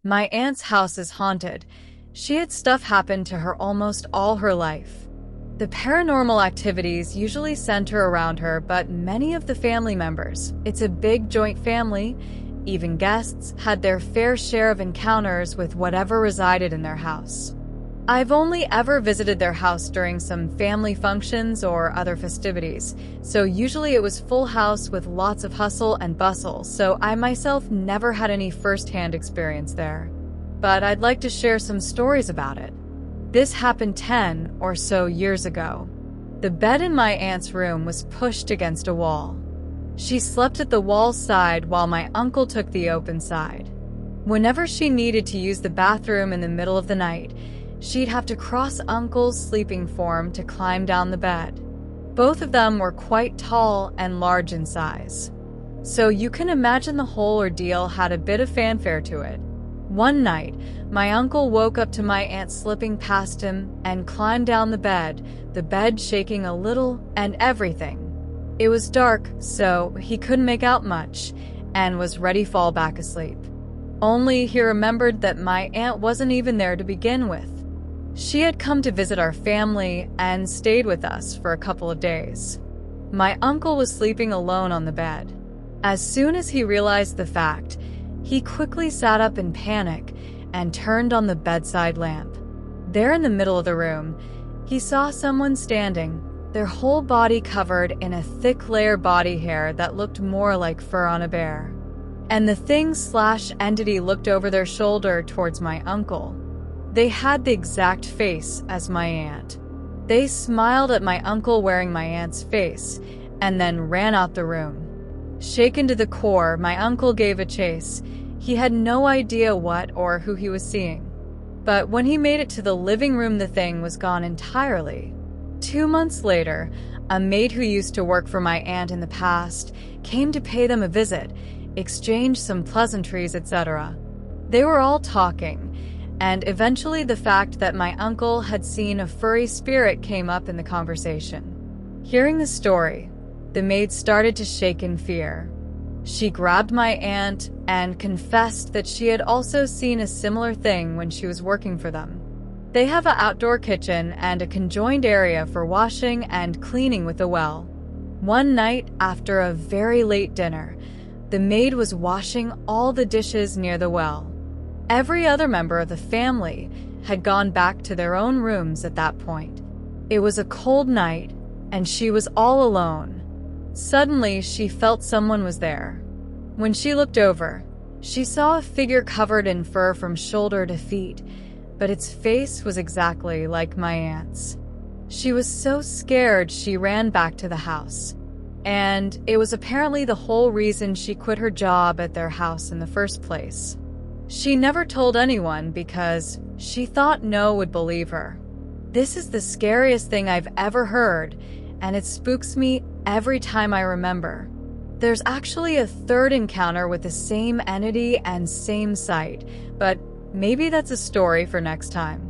My aunt's house is haunted. She had stuff happen to her almost all her life. The paranormal activities usually center around her, but many of the family members, it's a big joint family, even guests, had their fair share of encounters with whatever resided in their house. I've only ever visited their house during some family functions or other festivities, so usually it was full house with lots of hustle and bustle, so I myself never had any first-hand experience there. But I'd like to share some stories about it. This happened 10 or so years ago. The bed in my aunt's room was pushed against a wall. She slept at the wall side while my uncle took the open side. Whenever she needed to use the bathroom in the middle of the night, she'd have to cross Uncle's sleeping form to climb down the bed. Both of them were quite tall and large in size. So you can imagine the whole ordeal had a bit of fanfare to it. One night, my uncle woke up to my aunt slipping past him and climbed down the bed shaking a little and everything. It was dark, so he couldn't make out much, and was ready to fall back asleep. Only he remembered that my aunt wasn't even there to begin with. She had come to visit our family and stayed with us for a couple of days. My uncle was sleeping alone on the bed. As soon as he realized the fact, he quickly sat up in panic and turned on the bedside lamp. There in the middle of the room, he saw someone standing, their whole body covered in a thick layer body hair that looked more like fur on a bear. And the thing/entity looked over their shoulder towards my uncle. They had the exact face as my aunt. They smiled at my uncle wearing my aunt's face, and then ran out the room. Shaken to the core, my uncle gave a chase. He had no idea what or who he was seeing. But when he made it to the living room, the thing was gone entirely. 2 months later, a maid who used to work for my aunt in the past came to pay them a visit, exchange some pleasantries, etc. They were all talking, and eventually the fact that my uncle had seen a furry spirit came up in the conversation. Hearing the story, the maid started to shake in fear. She grabbed my aunt and confessed that she had also seen a similar thing when she was working for them. They have an outdoor kitchen and a conjoined area for washing and cleaning with a well. One night, after a very late dinner, the maid was washing all the dishes near the well. Every other member of the family had gone back to their own rooms at that point. It was a cold night, and she was all alone. Suddenly, she felt someone was there. When she looked over, she saw a figure covered in fur from shoulder to feet, but its face was exactly like my aunt's. She was so scared she ran back to the house. And it was apparently the whole reason she quit her job at their house in the first place. She never told anyone because she thought no one would believe her. This is the scariest thing I've ever heard, and it spooks me every time I remember. There's actually a third encounter with the same entity and same site, but maybe that's a story for next time.